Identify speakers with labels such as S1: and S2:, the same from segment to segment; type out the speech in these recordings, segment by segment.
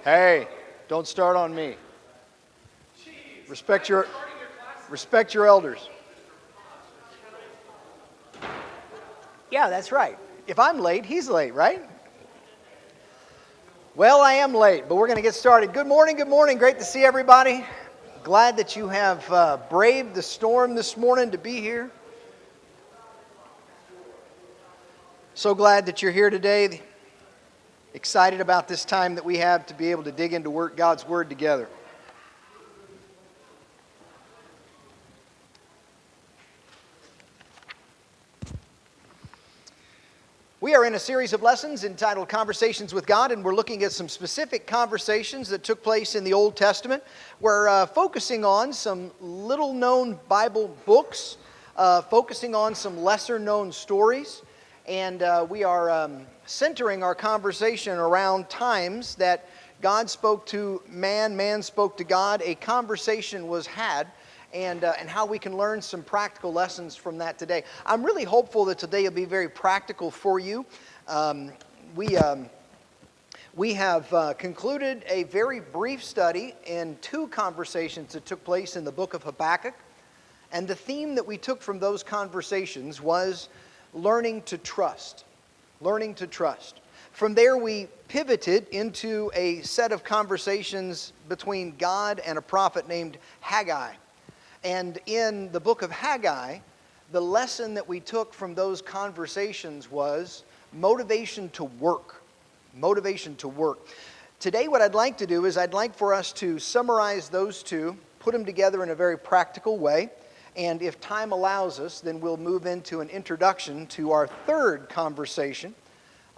S1: Hey, don't start on me. Respect your elders. Yeah, that's right. If I'm late, he's late, right? Well, I am late, but we're going to get started. Good morning, good morning. Great to see everybody. Glad that you have braved the storm this morning to be here. So glad that you're here today. Excited about this time that we have to be able to dig into God's Word together. We are in a series of lessons entitled Conversations with God, and we're looking at some specific conversations that took place in the Old Testament. We're focusing on some little-known Bible books, focusing on some lesser-known stories, and we are centering our conversation around times that God spoke to man, man spoke to God, a conversation was had, and how we can learn some practical lessons from that today. I'm really hopeful that today will be very practical for you. We have concluded a very brief study in two conversations that took place in the book of Habakkuk, and the theme that we took from those conversations was learning to trust. Learning to trust. From there, we pivoted into a set of conversations between God and a prophet named Haggai. And in the book of Haggai, the lesson that we took from those conversations was motivation to work. Motivation to work. Today, what I'd like to do is I'd like for us to summarize those two, put them together in a very practical way, and if time allows us, then we'll move into an introduction to our third conversation.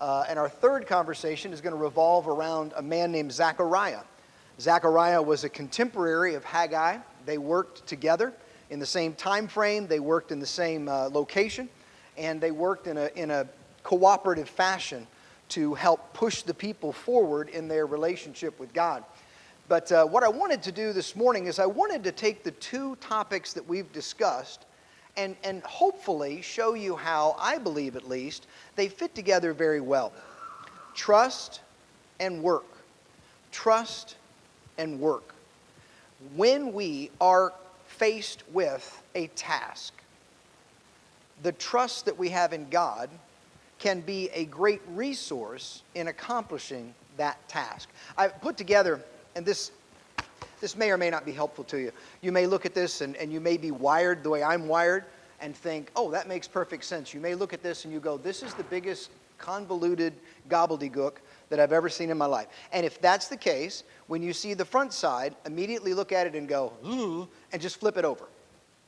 S1: And our third conversation is going to revolve around a man named Zechariah. Zechariah was a contemporary of Haggai. They worked together in the same time frame. They worked in the same location, and they worked in a cooperative fashion to help push the people forward in their relationship with God. But what I wanted to do this morning is I wanted to take the two topics that we've discussed and hopefully show you how, I believe at least, they fit together very well. Trust and work. Trust and work. When we are faced with a task, the trust that we have in God can be a great resource in accomplishing that task. I've put together, and this may or may not be helpful to you. You may look at this and you may be wired the way I'm wired and think, oh, that makes perfect sense. You may look at this and you go, this is the biggest convoluted gobbledygook that I've ever seen in my life. And if that's the case, when you see the front side, immediately look at it and go, ooh, and just flip it over.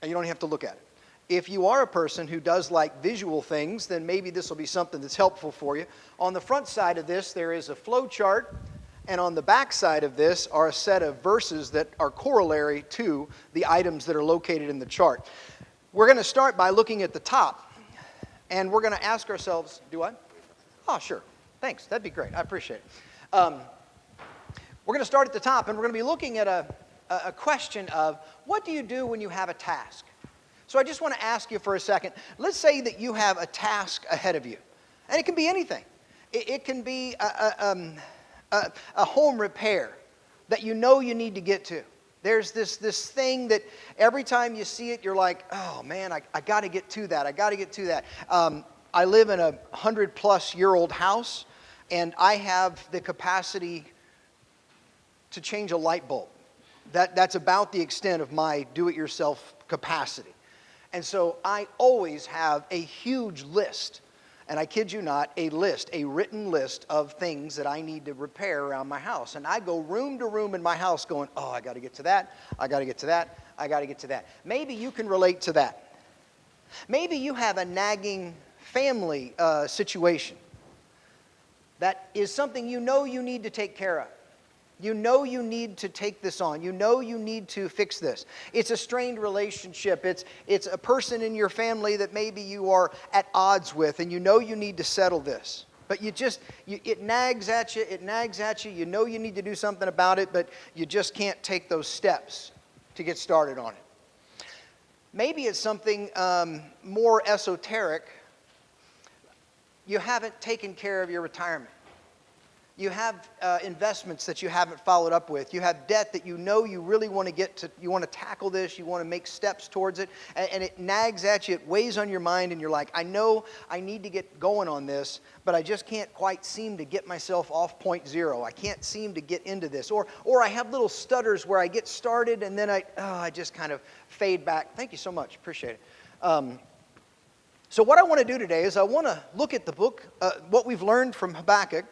S1: And you don't have to look at it. If you are a person who does like visual things, then maybe this will be something that's helpful for you. On the front side of this, there is a flow chart. And on the back side of this are a set of verses that are corollary to the items that are located in the chart. We're going to start by looking at the top. And we're going to ask ourselves, do I? Oh, sure. Thanks. That'd be great. I appreciate it. We're going to start at the top, and we're going to be looking at a question of, what do you do when you have a task? So I just want to ask you for a second. Let's say that you have a task ahead of you. And it can be anything. It can be a home repair that you know you need to get to. There's this thing that every time you see it, you're like, oh man, I got to get to that. I got to get to that. I live in a 100-plus-year-old house, and I have the capacity to change a light bulb. That's about the extent of my do-it-yourself capacity. And so I always have a huge list, and I kid you not, a written list of things that I need to repair around my house. And I go room to room in my house going, oh, I got to get to that, I got to get to that, I got to get to that. Maybe you can relate to that. Maybe you have a nagging family situation that is something you know you need to take care of. You know you need to take this on. You know you need to fix this. It's a strained relationship. It's a person in your family that maybe you are at odds with, and you know you need to settle this. But it nags at you, you know you need to do something about it, but you just can't take those steps to get started on it. Maybe it's something more esoteric. You haven't taken care of your retirement. You have investments that you haven't followed up with. You have debt that you know you really want to get to. You want to tackle this. You want to make steps towards it. And it nags at you. It weighs on your mind. And you're like, I know I need to get going on this, but I just can't quite seem to get myself off point zero. I can't seem to get into this. Or I have little stutters where I get started and then I just kind of fade back. Thank you so much. Appreciate it. So what I want to do today is I want to look at the book, what we've learned from Habakkuk,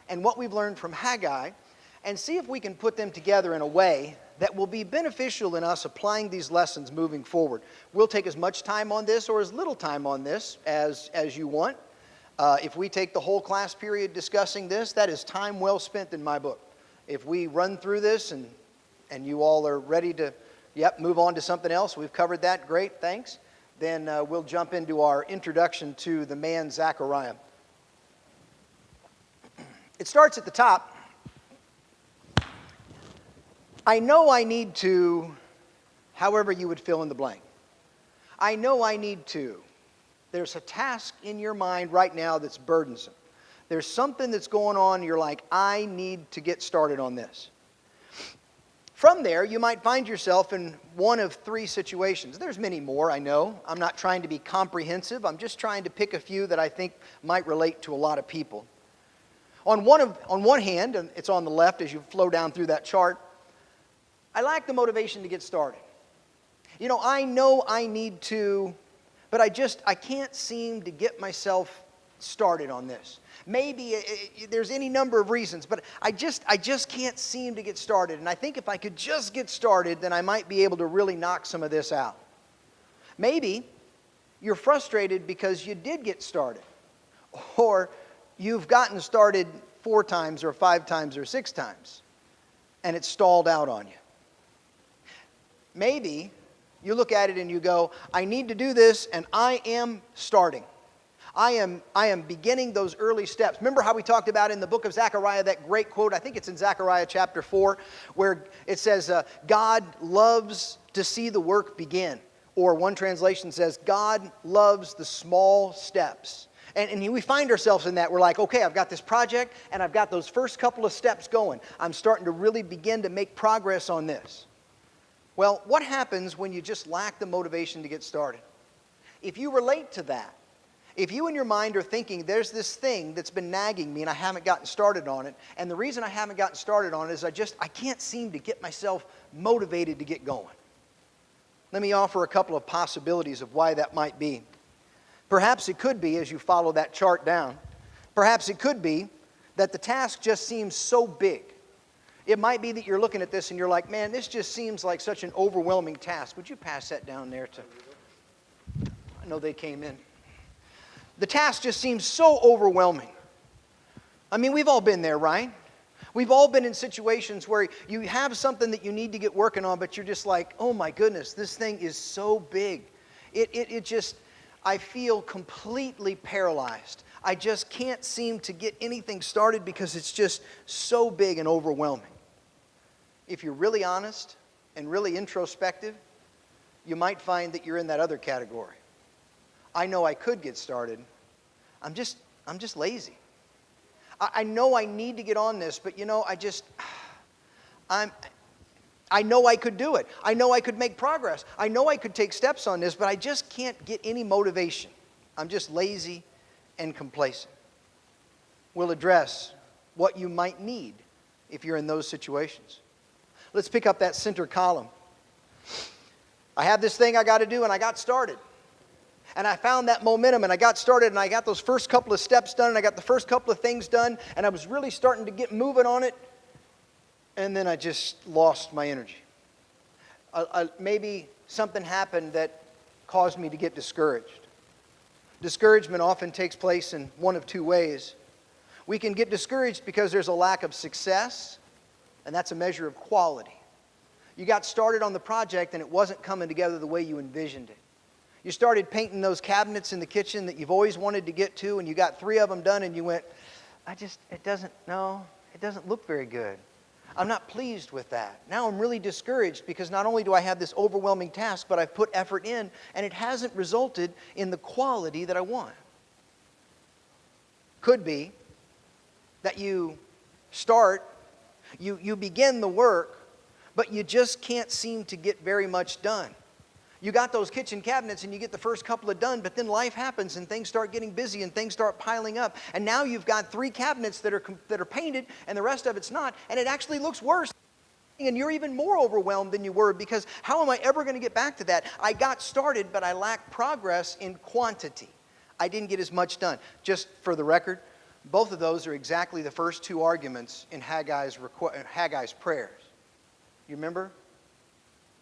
S1: and what we've learned from Haggai, and see if we can put them together in a way that will be beneficial in us applying these lessons moving forward. We'll take as much time on this or as little time on this as you want. If we take the whole class period discussing this, that is time well spent in my book. If we run through this and you all are ready to, move on to something else, we've covered that, great, thanks. Then we'll jump into our introduction to the man Zechariah. It starts at the top. I know I need to, however you would fill in the blank. I know I need to. There's a task in your mind right now that's burdensome. There's something that's going on, you're like, I need to get started on this. From there, you might find yourself in one of three situations. There's many more, I know. I'm not trying to be comprehensive. I'm just trying to pick a few that I think might relate to a lot of people. On one hand, and it's on the left as you flow down through that chart, I lack the motivation to get started. You know I need to, but I can't seem to get myself started on this. Maybe there's any number of reasons, but I just can't seem to get started. And I think if I could just get started, then I might be able to really knock some of this out. Maybe you're frustrated because you did get started, or you've gotten started 4 times or 5 times or 6 times, and it's stalled out on you. Maybe you look at it and you go, I need to do this, and I am starting. I am beginning those early steps. Remember how we talked about in the book of Zechariah, that great quote, I think it's in Zechariah chapter 4, where it says, God loves to see the work begin. Or one translation says, God loves the small steps. And we find ourselves in that. We're like, okay, I've got this project, and I've got those first couple of steps going. I'm starting to really begin to make progress on this. Well, what happens when you just lack the motivation to get started? If you relate to that, if you in your mind are thinking, there's this thing that's been nagging me and I haven't gotten started on it, and the reason I haven't gotten started on it is I can't seem to get myself motivated to get going. Let me offer a couple of possibilities of why that might be. Perhaps it could be, as you follow that chart down, perhaps it could be that the task just seems so big. It might be that you're looking at this and you're like, man, this just seems like such an overwhelming task. Would you pass that down there to... I know they came in. The task just seems so overwhelming. I mean, we've all been there, right? We've all been in situations where you have something that you need to get working on, but you're just like, oh my goodness, this thing is so big. It just... I feel completely paralyzed. I just can't seem to get anything started because it's just so big and overwhelming. If you're really honest and really introspective, you might find that you're in that other category. I know I could get started. I'm just lazy. I know I need to get on this, but I know I could do it. I know I could make progress. I know I could take steps on this, but I just can't get any motivation. I'm just lazy and complacent. We'll address what you might need if you're in those situations. Let's pick up that center column. I have this thing I got to do, and I got started. And I found that momentum, and I got started, and I got those first couple of steps done, and I got the first couple of things done, and I was really starting to get moving on it. And then I just lost my energy. Maybe something happened that caused me to get discouraged. Discouragement often takes place in one of 2 ways. We can get discouraged because there's a lack of success, and that's a measure of quality. You got started on the project and it wasn't coming together the way you envisioned it. You started painting those cabinets in the kitchen that you've always wanted to get to, and you got 3 of them done, and you went, it doesn't look very good. I'm not pleased with that. Now I'm really discouraged because not only do I have this overwhelming task, but I've put effort in, and it hasn't resulted in the quality that I want. Could be that you start, you begin the work, but you just can't seem to get very much done. You got those kitchen cabinets and you get the first couple of done, but then life happens and things start getting busy and things start piling up. And now you've got 3 cabinets that are painted and the rest of it's not, and it actually looks worse. And you're even more overwhelmed than you were, because how am I ever going to get back to that? I got started, but I lacked progress in quantity. I didn't get as much done. Just for the record, both of those are exactly the first 2 arguments in Haggai's prayers. You remember?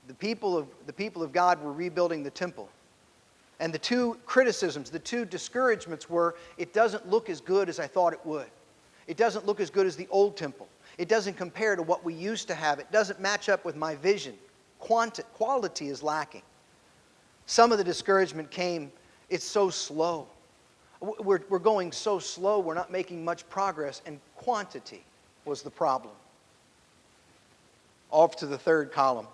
S1: The people of God were rebuilding the temple. And the 2 criticisms, the 2 discouragements were, it doesn't look as good as I thought it would. It doesn't look as good as the old temple. It doesn't compare to what we used to have. It doesn't match up with my vision. Quality is lacking. Some of the discouragement came, it's so slow. We're going so slow, we're not making much progress, and quantity was the problem. Off to the 3rd column.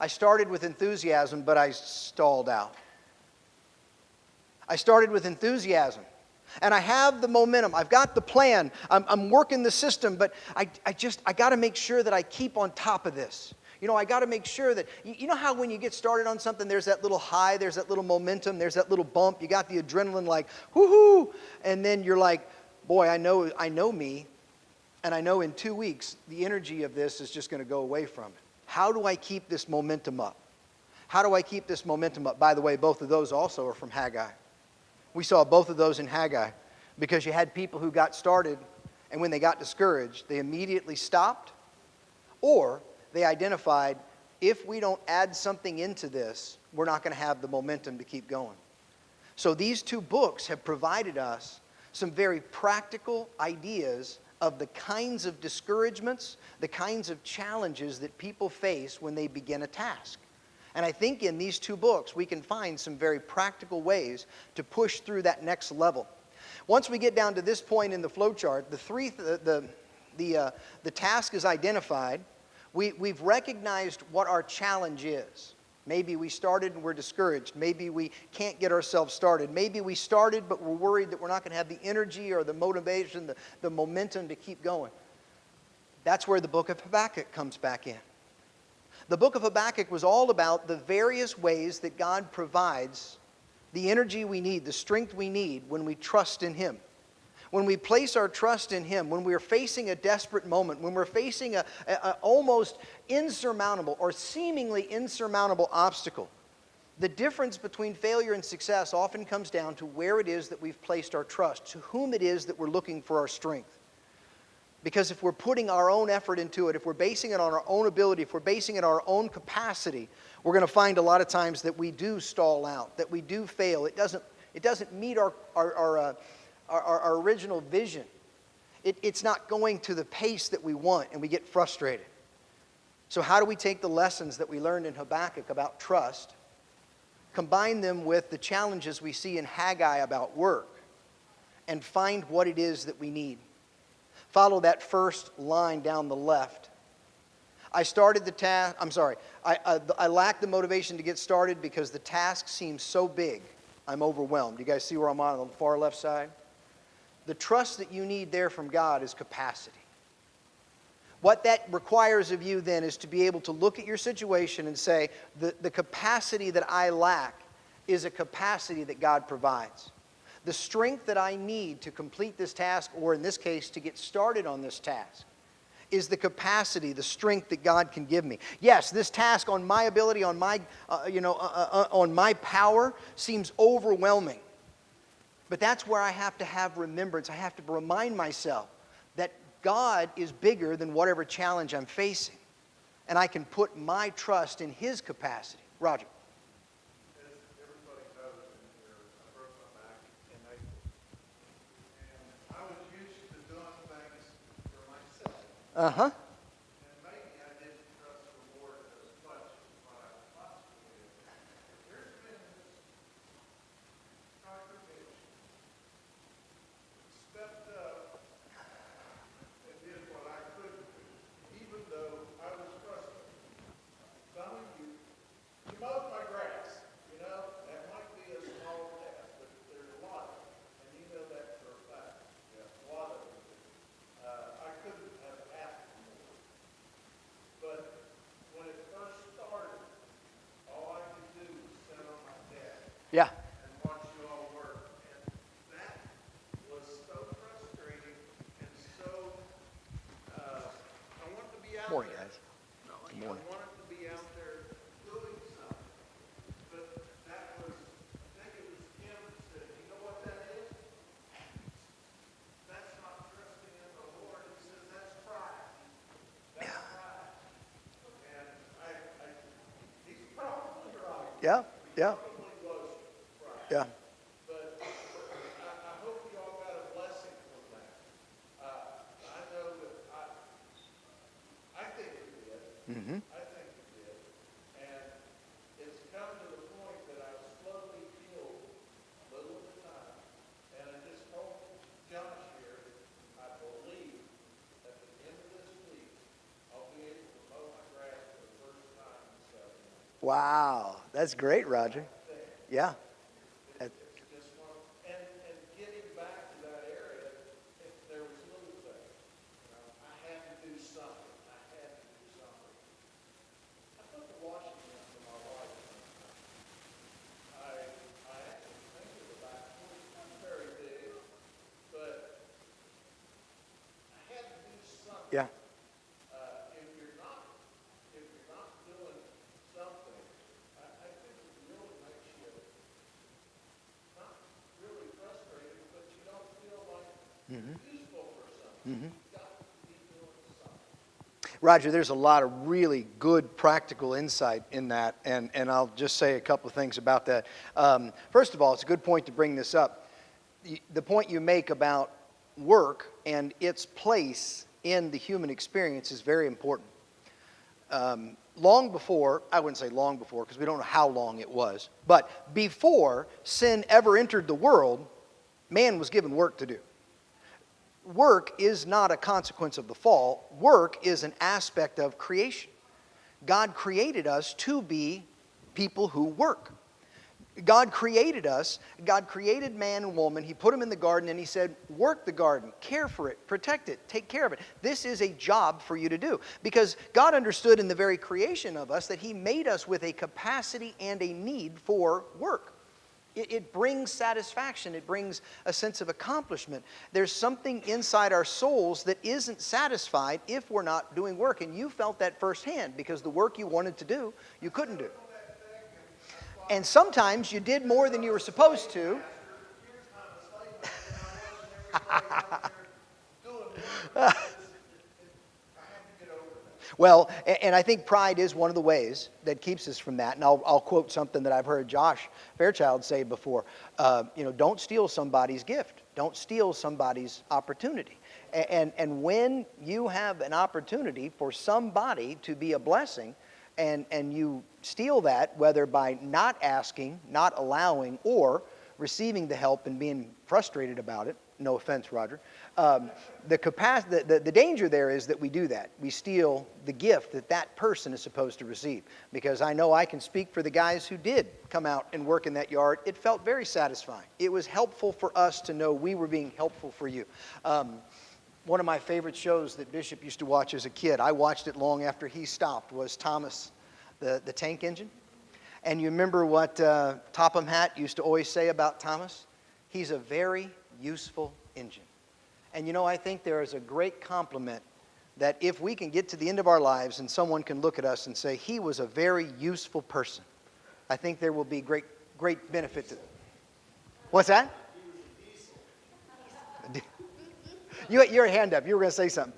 S1: I started with enthusiasm, but I stalled out. I started with enthusiasm. And I have the momentum. I've got the plan. I'm working the system, but I got to make sure that I keep on top of this. You know, I got to make sure that, you know how when you get started on something, there's that little high, there's that little momentum, there's that little bump. You got the adrenaline like, whoo-hoo, and then you're like, boy, I know me, and I know in 2 weeks, the energy of this is just going to go away from it. How do I keep this momentum up? How do I keep this momentum up? By the way, both of those also are from Haggai. We saw both of those in Haggai, because you had people who got started, and when they got discouraged, they immediately stopped, or they identified, if we don't add something into this, we're not going to have the momentum to keep going. So these 2 books have provided us some very practical ideas of the kinds of discouragements, the kinds of challenges that people face when they begin a task. And I think in these 2 books, we can find some very practical ways to push through that next level. Once we get down to this point in the flowchart, the task is identified. We've recognized what our challenge is. Maybe we started and we're discouraged. Maybe we can't get ourselves started. Maybe we started, but we're worried that we're not going to have the energy or the motivation, the momentum to keep going. That's where the book of Habakkuk comes back in. The book of Habakkuk was all about the various ways that God provides the energy we need, the strength we need when we trust in Him. When we place our trust in Him, when we're facing a desperate moment, when we're facing a almost insurmountable or seemingly insurmountable obstacle, the difference between failure and success often comes down to where it is that we've placed our trust, to whom it is that we're looking for our strength. Because if we're putting our own effort into it, if we're basing it on our own ability, if we're basing it on our own capacity, we're going to find a lot of times that we do stall out, that we do fail. It doesn't meet our original vision. It's not going to the pace that we want, and we get frustrated. So how do we take the lessons that we learned in Habakkuk about trust, combine them with the challenges we see in Haggai about work, and find what it is that we need? Follow that first line down the left. I started the task, I lacked the motivation to get started because the task seems so big, I'm overwhelmed. You guys see where I'm on the far left side? The trust that you need there from God is capacity. What that requires of you then is to be able to look at your situation and say, the capacity that I lack is a capacity that God provides. The strength that I need to complete this task, or in this case, to get started on this task, is the capacity, the strength that God can give me. Yes, this task on my ability, on my power seems overwhelming. But that's where I have to have remembrance. I have to remind myself that God is bigger than whatever challenge I'm facing. And I can put my trust in His capacity. Roger. Uh-huh.
S2: And maybe I didn't trust the Lord as much as what I possibly did. There's been this contradiction. Stepped up and did what I couldn't do, even though I was trusting. Some of you mowed my grass. You know, that might be a small task, but there's a lot of it. And you know that for a fact. Yeah, a lot of it. I
S1: Yeah.
S2: and watch you all work. And that was so frustrating and so, I wanted to be out
S1: Morning,
S2: there.
S1: guys. Good
S2: I
S1: morning.
S2: wanted to be out there doing something. But that was, I think it was Kim that said, you know what that is? That's not trusting in the Lord. He says that's pride. That's pride. And he's probably right.
S1: Yeah. Yeah.
S2: Probably was pride.
S1: Yeah.
S2: But I hope you all got a blessing from that. I know that I think it did.
S1: Mm-hmm.
S2: I think it did. And it's come to the point that I slowly feel a little at a time. And I just told Josh here, I believe at the end of this week, I'll be able to mow my grass for the first time in 7 months.
S1: Wow. That's great, Roger. Yeah.
S2: It's just one, and getting back to that area, if there was little things, I had to do something. I had to do something. I put the washing in for my wife. I actually think of the back porch. It's not very big, but I had to do something.
S1: Yeah.
S2: If you're not doing something, I think it really makes you not really frustrated, but you don't feel like useful for something. You've got to be doing something.
S1: Roger, there's a lot of really good practical insight in that, and I'll just say a couple of things about that. First of all, it's a good point to bring this up. The point you make about work and its place in the human experience is very important. Long before, I wouldn't say long before because we don't know how long it was, but before sin ever entered the world, man was given work to do. Work is not a consequence of the fall. Work is an aspect of creation. God created us to be people who work. God created us. God created man and woman. He put them in the garden and he said, work the garden, care for it, protect it, take care of it. This is a job for you to do. Because God understood in the very creation of us that he made us with a capacity and a need for work. It brings satisfaction. It brings a sense of accomplishment. There's something inside our souls that isn't satisfied if we're not doing work. And you felt that firsthand because the work you wanted to do, you couldn't do. And sometimes you did more than you were supposed to. Well, and I think pride is one of the ways that keeps us from that. And I'll quote something that I've heard Josh Fairchild say before. Don't steal somebody's gift. Don't steal somebody's opportunity. And when you have an opportunity for somebody to be a blessing, and you steal that, whether by not asking, not allowing, or receiving the help and being frustrated about it, no offense, Roger, the danger there is that we do that. We steal the gift that that person is supposed to receive. Because I know I can speak for the guys who did come out and work in that yard. It felt very satisfying. It was helpful for us to know we were being helpful for you. One of my favorite shows that Bishop used to watch as a kid, I watched it long after he stopped, was Thomas, the tank engine. And you remember what Topham Hatt used to always say about Thomas? He's a very useful engine. And I think there is a great compliment that if we can get to the end of our lives and someone can look at us and say, he was a very useful person, I think there will be great benefit to it. What's that? Your hand up. You were going to say something.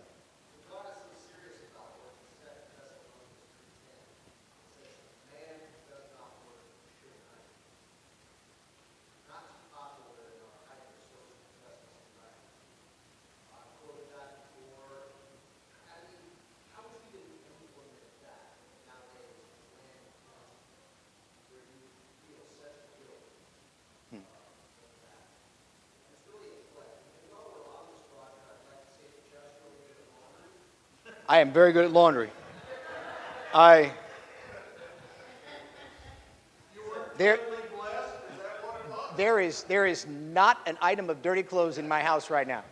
S1: I am very good at laundry. There is not an item of dirty clothes in my house right now.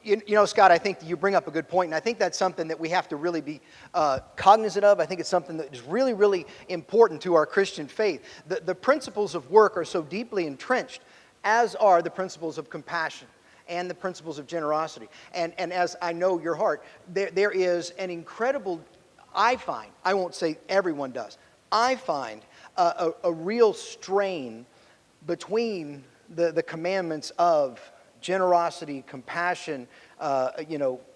S1: You know, Scott, I think you bring up a good point, and I think that's something that we have to really be cognizant of. I think it's something that is really, really important to our Christian faith. The principles of work are so deeply entrenched, as are the principles of compassion and the principles of generosity. And as I know your heart, there is an incredible, I find, I won't say everyone does, I find a real strain between the commandments of generosity, compassion,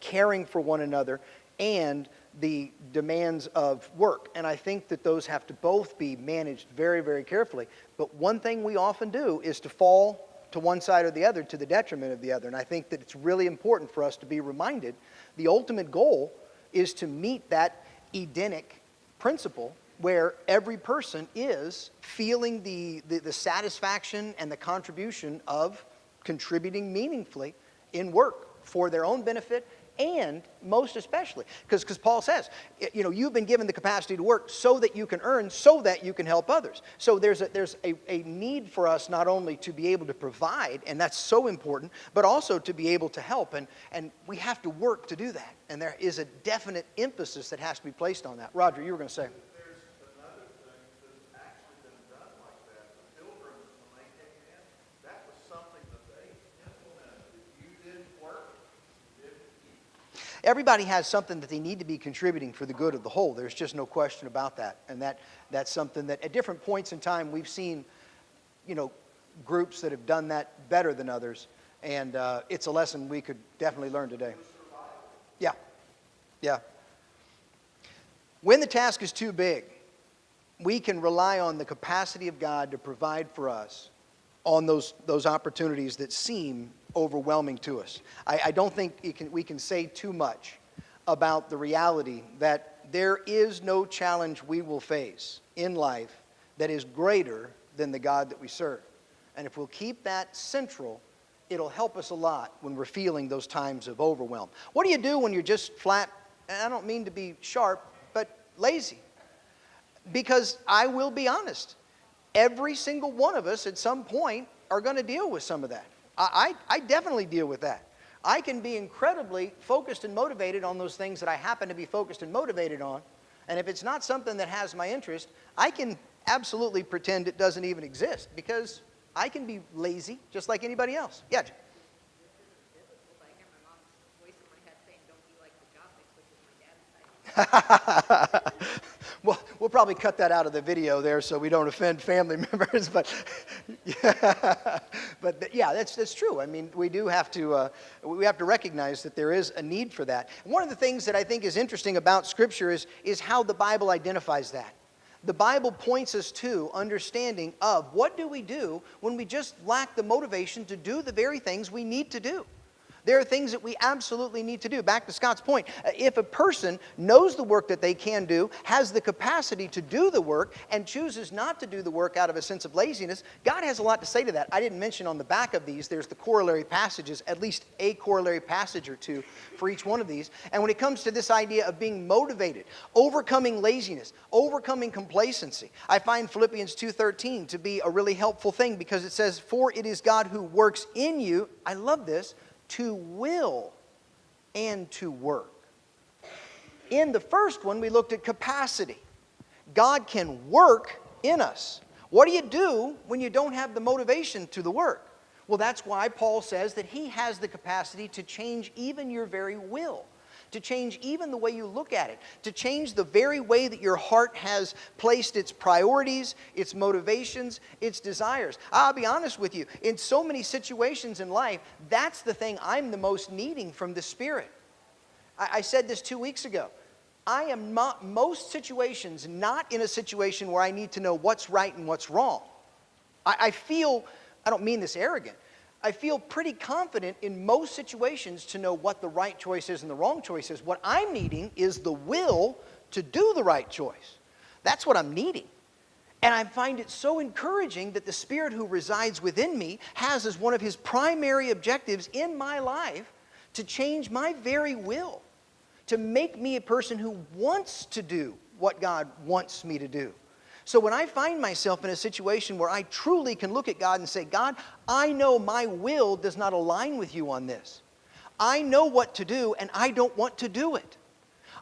S1: caring for one another, and the demands of work. And I think that those have to both be managed very, very carefully. But one thing we often do is to fall to one side or the other to the detriment of the other. And I think that it's really important for us to be reminded the ultimate goal is to meet that Edenic principle where every person is feeling the satisfaction and the contribution of contributing meaningfully in work for their own benefit, and most especially, because Paul says, you've been given the capacity to work so that you can earn, so that you can help others. So there's a need for us not only to be able to provide, and that's so important, but also to be able to help, and we have to work to do that. And there is a definite emphasis that has to be placed on that. Roger, you were going to say.
S2: There's another thing that's actually been done like that. The pilgrims, when they came in, that was something that they implemented. If you didn't work, you didn't eat.
S1: Everybody has something that they need to be contributing for the good of the whole. There's just no question about that. And that's something that at different points in time we've seen, groups that have done that better than others. And it's a lesson we could definitely learn today. Yeah. When the task is too big, we can rely on the capacity of God to provide for us on those opportunities that seem overwhelming to us. I don't think we can say too much about the reality that there is no challenge we will face in life that is greater than the God that we serve. And if we'll keep that central, it'll help us a lot when we're feeling those times of overwhelm. What do you do when you're just flat, and I don't mean to be sharp, but lazy? Because I will be honest, every single one of us at some point are going to deal with some of that. I definitely deal with that. I can be incredibly focused and motivated on those things that I happen to be focused and motivated on. And if it's not something that has my interest, I can absolutely pretend it doesn't even exist, because I can be lazy just like anybody else. Yeah. Well, we'll probably cut that out of the video there so we don't offend family members. But yeah, that's true. I mean, we have to recognize that there is a need for that. One of the things that I think is interesting about Scripture is how the Bible identifies that. The Bible points us to understanding of what do we do when we just lack the motivation to do the very things we need to do. There are things that we absolutely need to do. Back to Scott's point, if a person knows the work that they can do, has the capacity to do the work, and chooses not to do the work out of a sense of laziness, God has a lot to say to that. I didn't mention on the back of these, there's the corollary passages, at least a corollary passage or two for each one of these. And when it comes to this idea of being motivated, overcoming laziness, overcoming complacency, I find Philippians 2:13 to be a really helpful thing, because it says, "For it is God who works in you," I love this, "to will and to work." In the first one, we looked at capacity. God can work in us. What do you do when you don't have the motivation to the work? Well, that's why Paul says that he has the capacity to change even your very will, to change even the way you look at it, to change the very way that your heart has placed its priorities, its motivations, its desires. I'll be honest with you, in so many situations in life, that's the thing I'm the most needing from the Spirit. I said this 2 weeks ago. I am not, most situations, not in a situation where I need to know what's right and what's wrong. I feel, I don't mean this arrogant, I feel pretty confident in most situations to know what the right choice is and the wrong choice is. What I'm needing is the will to do the right choice. That's what I'm needing. And I find it so encouraging that the Spirit who resides within me has as one of His primary objectives in my life to change my very will, to make me a person who wants to do what God wants me to do. So when I find myself in a situation where I truly can look at God and say, "God, I know my will does not align with you on this. I know what to do, and I don't want to do it.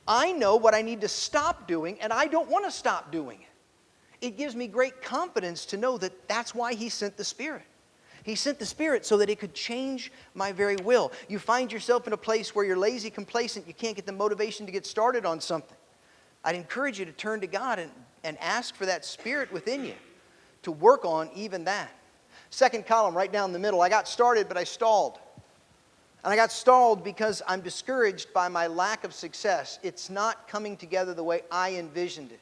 S1: I know what I need to stop doing, and I don't want to stop doing it. It gives me great confidence to know that that's why He sent the Spirit. He sent the Spirit so that it could change my very will. You find yourself in a place where you're lazy, complacent, you can't get the motivation to get started on something. I'd encourage you to turn to God and ask for that Spirit within you to work on even that. Second column, right down the middle. I got started, but I stalled. And I got stalled because I'm discouraged by my lack of success. It's not coming together the way I envisioned it.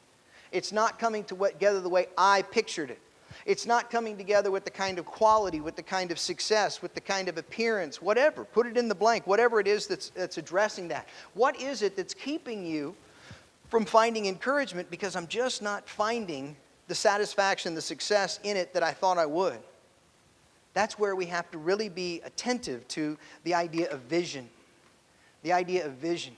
S1: It's not coming together the way I pictured it. It's not coming together with the kind of quality, with the kind of success, with the kind of appearance, whatever. Put it in the blank, whatever it is that's addressing that. What is it that's keeping you from finding encouragement? Because I'm just not finding the satisfaction, the success in it that I thought I would. That's where we have to really be attentive to the idea of vision. The idea of vision.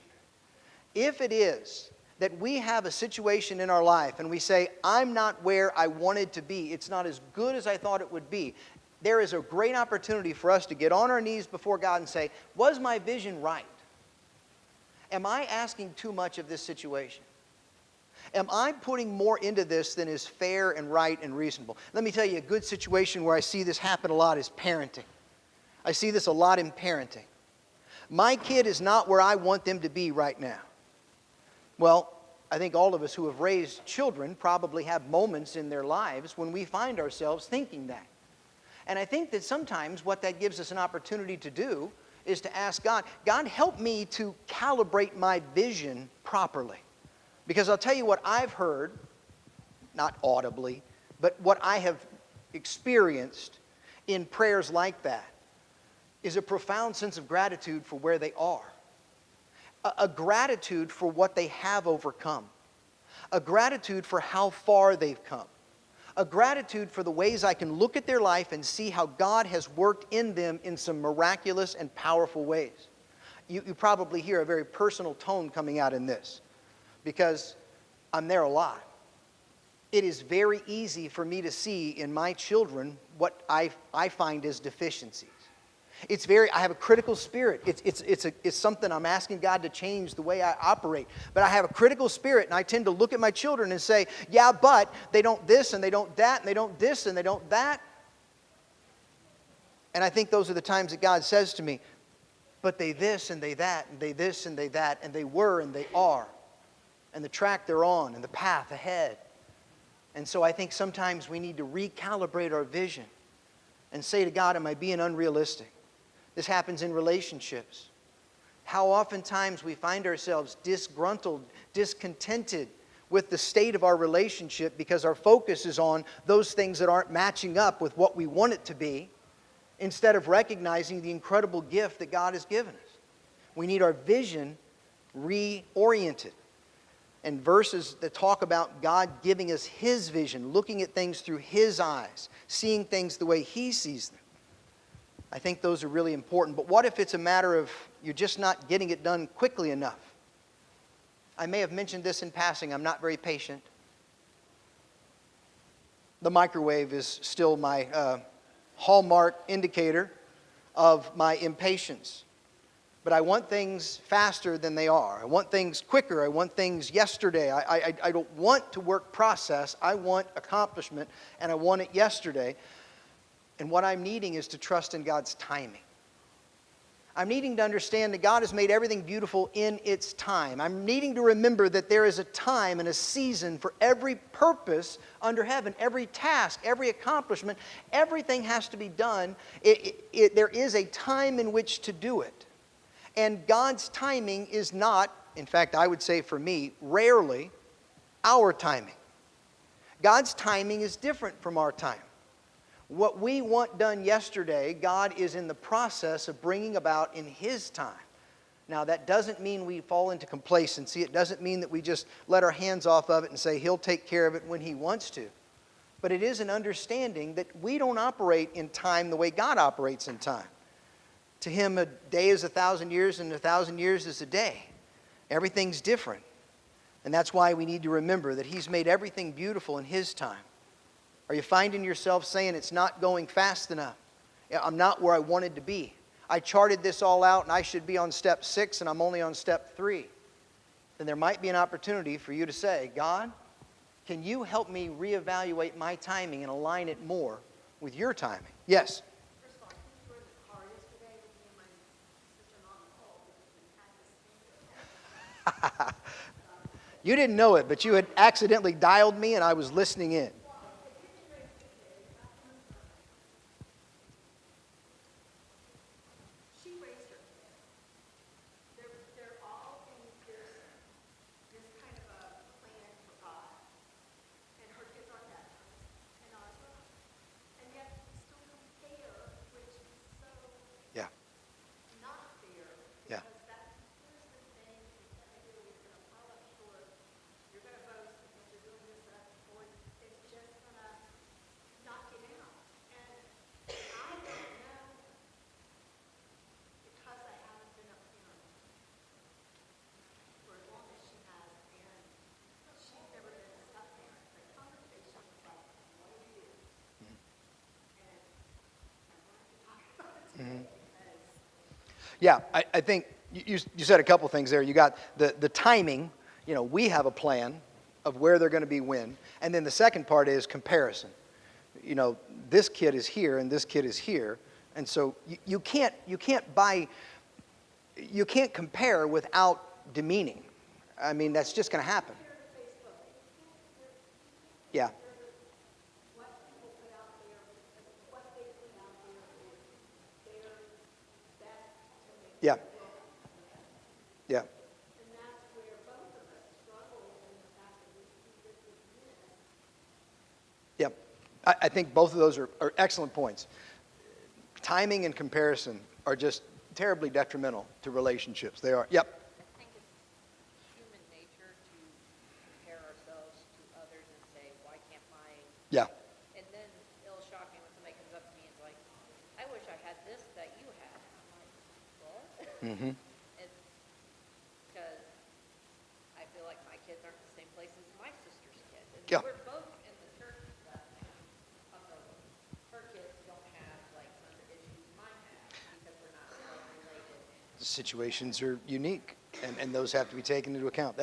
S1: If it is that we have a situation in our life and we say, I'm not where I wanted to be, it's not as good as I thought it would be, there is a great opportunity for us to get on our knees before God and say, was my vision right? Am I asking too much of this situation? Am I putting more into this than is fair and right and reasonable? Let me tell you, a good situation where I see this happen a lot is parenting. I see this a lot in parenting. My kid is not where I want them to be right now. Well, I think all of us who have raised children probably have moments in their lives when we find ourselves thinking that. And I think that sometimes what that gives us an opportunity to do is to ask God, God, help me to calibrate my vision properly. Because I'll tell you what I've heard, not audibly, but what I have experienced in prayers like that is a profound sense of gratitude for where they are. A gratitude for what they have overcome. A gratitude for how far they've come. A gratitude for the ways I can look at their life and see how God has worked in them in some miraculous and powerful ways. You probably hear a very personal tone coming out in this, because I'm there a lot. It is very easy for me to see in my children what I find as deficiencies. I have a critical spirit. It's something I'm asking God to change the way I operate. But I have a critical spirit, and I tend to look at my children and say, yeah, but they don't this, and they don't that, and they don't this, and they don't that. And I think those are the times that God says to me, but they this, and they that, and they this, and they that, and they were, and they are. And the track they're on, and the path ahead. And so I think sometimes we need to recalibrate our vision and say to God, am I being unrealistic? This happens in relationships. How oftentimes we find ourselves disgruntled, discontented with the state of our relationship because our focus is on those things that aren't matching up with what we want it to be, instead of recognizing the incredible gift that God has given us. We need our vision reoriented. And verses that talk about God giving us His vision, looking at things through His eyes, seeing things the way He sees them. I think those are really important. But what if it's a matter of you're just not getting it done quickly enough? I may have mentioned this in passing. I'm not very patient. The microwave is still my hallmark indicator of my impatience. But I want things faster than they are. I want things quicker. I want things yesterday. I don't want to work process. I want accomplishment, and I want it yesterday. And what I'm needing is to trust in God's timing. I'm needing to understand that God has made everything beautiful in its time. I'm needing to remember that there is a time and a season for every purpose under heaven, every task, every accomplishment. Everything has to be done. There is a time in which to do it. And God's timing is not, in fact, I would say for me, rarely our timing. God's timing is different from our time. What we want done yesterday, God is in the process of bringing about in His time. Now, that doesn't mean we fall into complacency. It doesn't mean that we just let our hands off of it and say He'll take care of it when He wants to. But it is an understanding that we don't operate in time the way God operates in time. To Him, a day is 1,000 years, and 1,000 years is a day. Everything's different. And that's why we need to remember that He's made everything beautiful in His time. Are you finding yourself saying it's not going fast enough? I'm not where I wanted to be. I charted this all out and I should be on step 6 and I'm only on step 3, then there might be an opportunity for you to say, God, can you help me reevaluate my timing and align it more with your timing? Yes?
S3: First of all, we were in the car yesterday with me and my sister-in-law Nicole, because we had this thing.
S1: You didn't know it, but you had accidentally dialed me and I was listening in.
S3: She raised her kid. They're all in this kind of a plan for God. And her kids aren't baptized, and ours are. And yet we still compare, which is so
S1: Yeah.
S3: not fair.
S1: Yeah.
S3: Because here's the thing, you're going to do, you're going to fall up short, you're going to boast because you're doing this, that, or it's just going to knock you down. And I don't know, because I haven't been a parent for as long as she has, and she's never been a step parent. The conversation was like, what do you do? And I wanted to talk about it today because
S1: Yeah, I think you said a couple things there. You got the timing. We have a plan of where they're going to be when. And then the second part is comparison. This kid is here and this kid is here. And so you can't compare without demeaning. I mean, that's just going to happen. Yeah.
S3: what people put out there, what they put out there is their best to make
S1: Yeah.
S3: the world.
S1: Yeah.
S3: And that's where both of us struggle in the fact that we see this as this.
S1: Yep. I think both of those are excellent points. Timing and comparison are just terribly detrimental to relationships. They are. Yep.
S4: I think it's human nature to compare ourselves to others and say, why can't my...
S1: Yeah.
S4: And then it'll shock me when somebody comes up to me and is like, I wish I had this that you had. I'm like, what?
S1: Mm-hmm.
S4: It's because I feel like my kids aren't the same place as my sister's kids. And
S1: Yeah.
S4: we're both in the church, but her kids don't have like some of the issues mine have because we're not related.
S1: The situations are unique, and those have to be taken into account.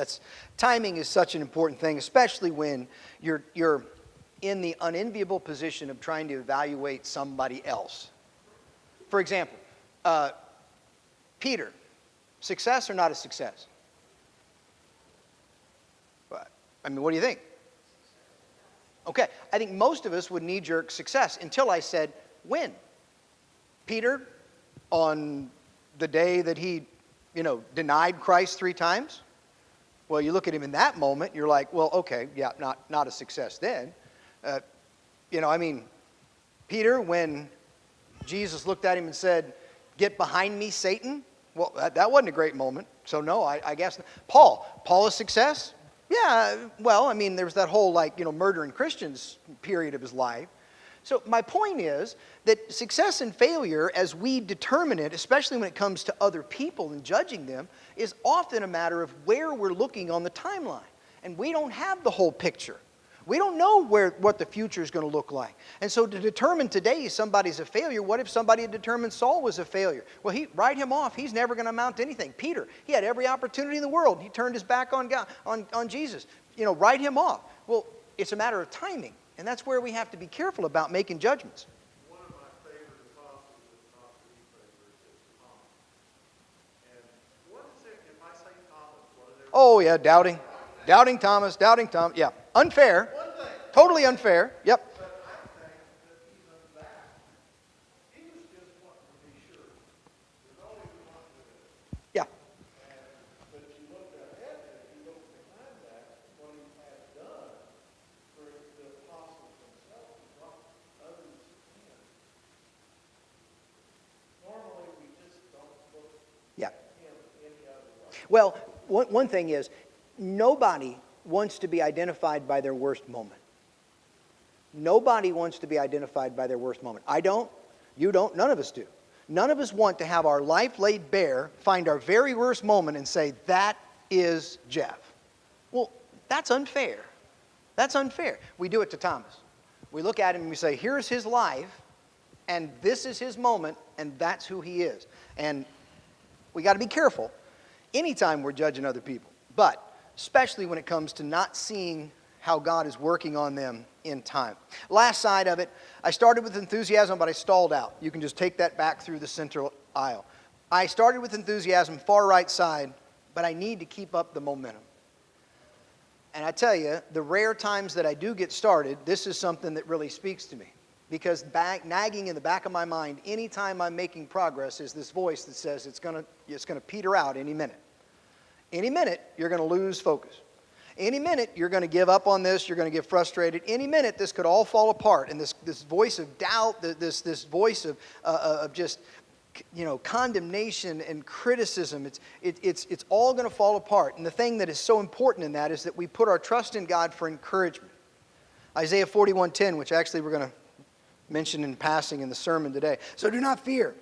S1: Timing is such an important thing, especially when you're in the unenviable position of trying to evaluate somebody else. For example, Peter, success or not a success? I mean, what do you think? Okay, I think most of us would knee-jerk success until I said, when? Peter, on the day that he, denied Christ 3 times? Well, you look at him in that moment, you're like, well, okay, yeah, not a success then. Peter, when Jesus looked at him and said, get behind me, Satan? Well, that wasn't a great moment. So no, I guess not. Paul a success? Yeah, well, there was that whole murdering Christians period of his life. So my point is that success and failure, as we determine it, especially when it comes to other people and judging them, is often a matter of where we're looking on the timeline. And we don't have the whole picture. We don't know what the future is going to look like. And so to determine today somebody's a failure, what if somebody had determined Saul was a failure? Well, write him off. He's never going to amount to anything. Peter, he had every opportunity in the world. He turned his back on God, on Jesus. Write him off. Well, it's a matter of timing. And that's where we have to be careful about making judgments.
S2: One of my favorite apostles is not the favorite, is Thomas. And what is it, if I say Thomas, what is it?
S1: Oh, yeah, doubting. Doubting Thomas. Yeah, unfair.
S2: One thing,
S1: Totally unfair. Yep.
S2: but I think that even that, he was just wanting to be sure. There's only one to do.
S1: Yeah.
S2: But you look ahead, and you look behind that, what he had done for the apostles themselves, what others can. Normally, we just don't look
S1: Yeah.
S2: at him any other way.
S1: Well, one thing is, nobody wants to be identified by their worst moment. Nobody wants to be identified by their worst moment. I don't. You don't. None of us do. None of us want to have our life laid bare, find our very worst moment, and say, that is Jeff. Well, that's unfair. That's unfair. We do it to Thomas. We look at him and we say, here's his life, And this is his moment, and that's who he is. And we got to be careful anytime we're judging other people, but especially when it comes to not seeing how God is working on them in time. Last side of it, I started with enthusiasm, but I stalled out. You can just take that back through the central aisle. I started with enthusiasm, far right side, but I need to keep up the momentum. And I tell you, the rare times that I do get started, this is something that really speaks to me. Because nagging in the back of my mind, anytime I'm making progress, is this voice that says it's gonna peter out any minute. Any minute, you're going to lose focus. Any minute, you're going to give up on this, you're going to get frustrated. Any minute, this could all fall apart. And this voice of doubt, this voice of just, condemnation and criticism, it's all going to fall apart. And the thing that is so important in that is that we put our trust in God for encouragement. Isaiah 41:10, which actually we're going to mention in passing in the sermon today. So do not fear,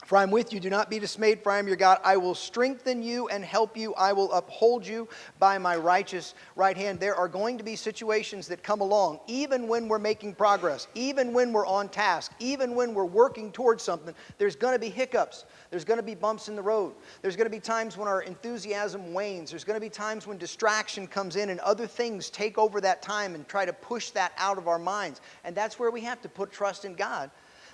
S1: for I am with you. Do not be dismayed, for I am your God. I will strengthen you and help you. I will uphold you by my righteous right hand. There are going to be situations that come along, even when we're making progress, even when we're on task, even when we're working towards something. There's going to be hiccups. There's going to be bumps in the road. There's going to be times when our enthusiasm wanes. There's going to be times when distraction comes in and other things take over that time and try to push that out of our minds. And that's where we have to put trust in God.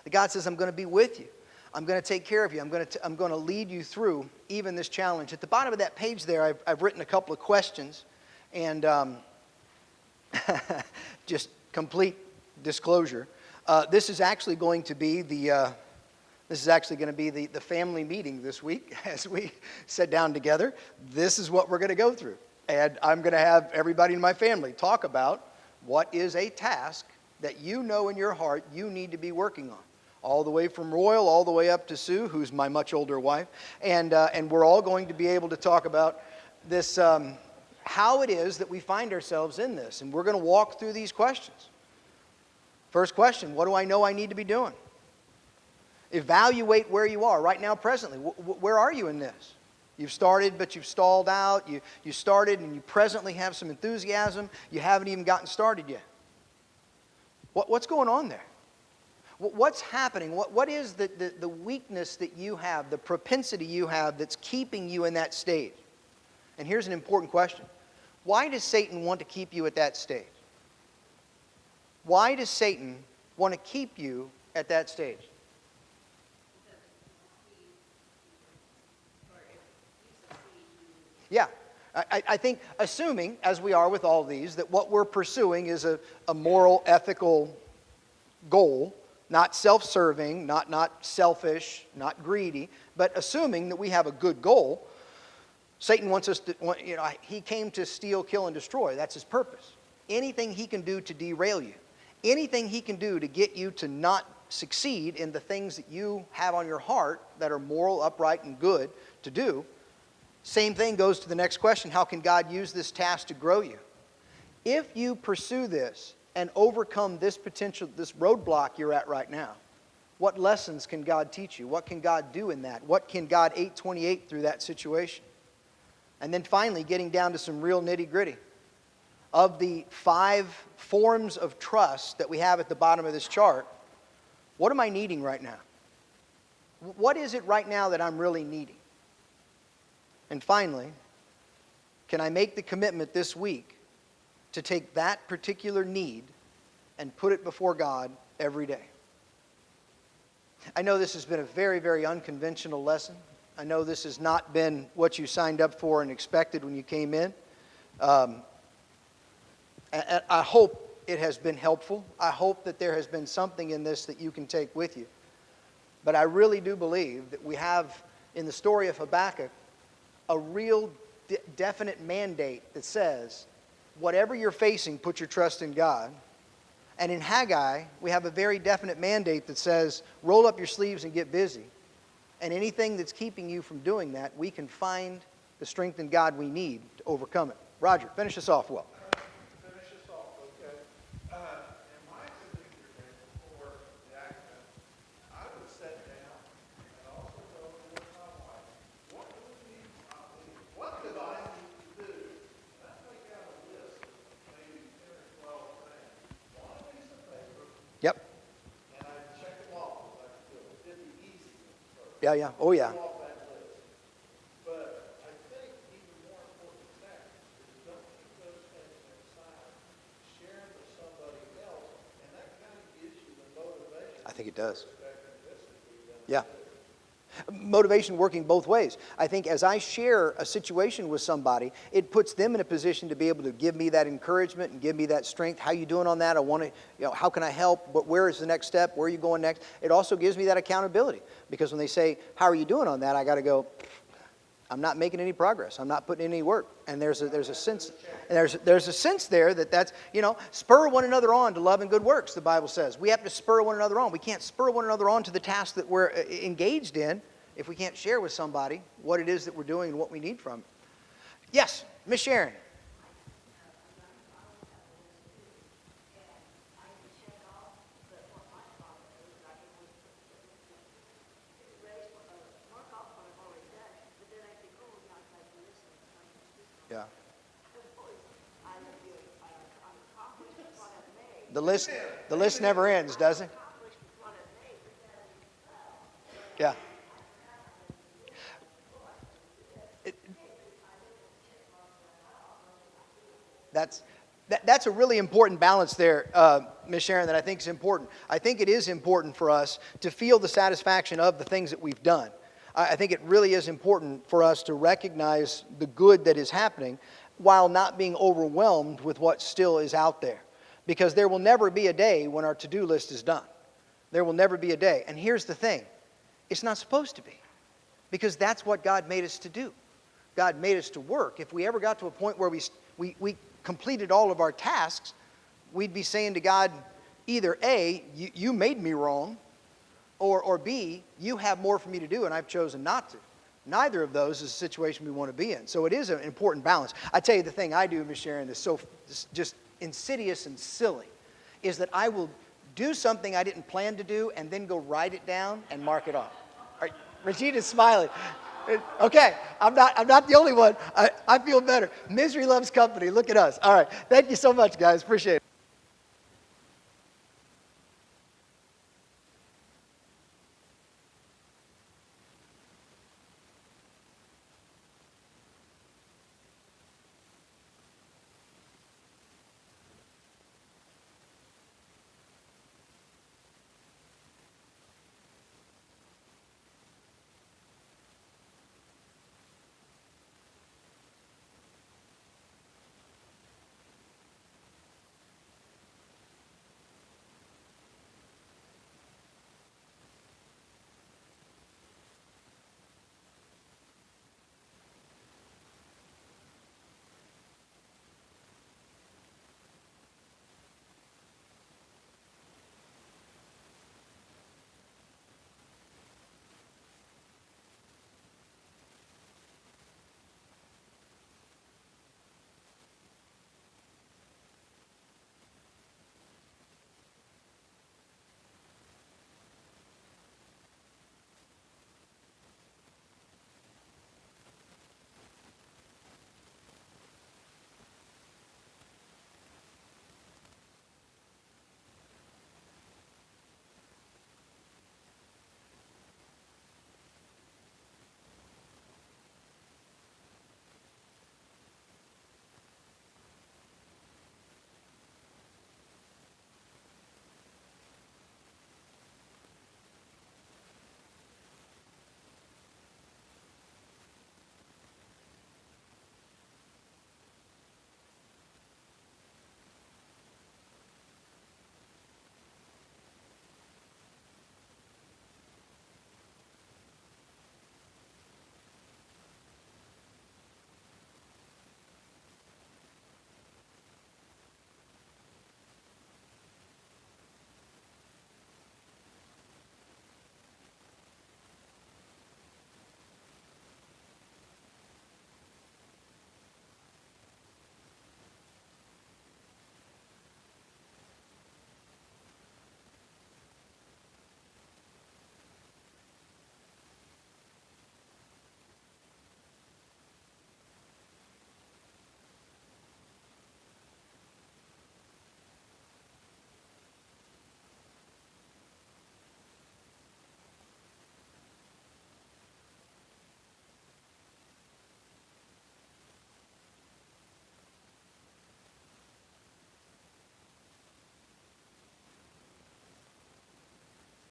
S1: God says, I'm going to be with you. I'm going to take care of you. I'm going to lead you through even this challenge. At the bottom of that page there, I've written a couple of questions. And just complete disclosure. This is actually going to be the family meeting this week as we sit down together. This is what we're going to go through. And I'm going to have everybody in my family talk about what is a task that you know in your heart you need to be working on. All the way from Royal, all the way up to Sue, who's my much older wife. And we're all going to be able to talk about this, how it is that we find ourselves in this. And we're going to walk through these questions. First question, what do I know I need to be doing? Evaluate where you are right now presently. Where are you in this? You've started, but you've stalled out. You started, and you presently have some enthusiasm. You haven't even gotten started yet. What's going on there? What's happening? What is the weakness that you have, the propensity you have that's keeping you in that stage? And here's an important question. Why does Satan want to keep you at that stage? Why does Satan want to keep you at that stage? Yeah. I think, assuming, as we are with all these, that what we're pursuing is a moral, ethical goal, not self-serving, not selfish, not greedy, but assuming that we have a good goal, Satan wants us to, he came to steal, kill, and destroy. That's his purpose. Anything he can do to derail you, anything he can do to get you to not succeed in the things that you have on your heart that are moral, upright, and good to do. Same thing goes to the next question. How can God use this task to grow you? If you pursue this and overcome this roadblock you're at right now, what lessons can God teach you? What can God do in that? What can God 828 through that situation? And then finally, getting down to some real nitty-gritty. Of the 5 forms of trust that we have at the bottom of this chart, what am I needing right now? What is it right now that I'm really needing? And finally, can I make the commitment this week to take that particular need and put it before God every day? I know this has been a very, very unconventional lesson. I know this has not been what you signed up for and expected when you came in. I hope it has been helpful. I hope that there has been something in this that you can take with you. But I really do believe that we have, in the story of Habakkuk, a real definite mandate that says, whatever you're facing, put your trust in God. And in Haggai, we have a very definite mandate that says, roll up your sleeves and get busy. And anything that's keeping you from doing that, we can find the strength in God we need to overcome it. Roger, finish us off well.
S2: Finish us off, okay? In my signature day before the accident, I would sit down and also go with my wife. What do we need? What do I need to do? And I take out a list of maybe 10 or 12 things on a piece of paper,
S1: Yep.
S2: and I check them off.
S1: Yeah, yeah. Oh, yeah.
S2: Go off that list. But I think even more important than that is don't keep those things inside. Share them with somebody else, and that kind of gives you the motivation.
S1: I think it does.
S2: Expecting this to be done.
S1: Yeah. Motivation working both ways. I think as I share a situation with somebody, it puts them in a position to be able to give me that encouragement and give me that strength. How you doing on that? I want to, how can I help? But where is the next step? Where are you going next? It also gives me that accountability, because when they say, how are you doing on that? I got to go, I'm not making any progress. I'm not putting in any work. And there's a sense, and there's a sense there that's, spur one another on to love and good works, the Bible says. We have to spur one another on. We can't spur one another on to the task that we're engaged in if we can't share with somebody what it is that we're doing and what we need from it. Yes, Miss Sharon. Yeah. The list never ends, does it? Yeah. That's a really important balance there, Ms. Sharon, that I think is important. I think it is important for us to feel the satisfaction of the things that we've done. I think it really is important for us to recognize the good that is happening while not being overwhelmed with what still is out there. Because there will never be a day when our to-do list is done. There will never be a day. And here's the thing. It's not supposed to be. Because that's what God made us to do. God made us to work. If we ever got to a point where we completed all of our tasks, we'd be saying to God, either A, you made me wrong, or B, you have more for me to do and I've chosen not to. Neither of those is a situation we want to be in. So it is an important balance. I tell you, the thing I do, Ms. Sharon, that's so just insidious and silly, is that I will do something I didn't plan to do and then go write it down and mark it off. Regina's smiling. Okay, I'm not the only one. I feel better. Misery loves company. Look at us. All right. Thank you so much, guys. Appreciate it.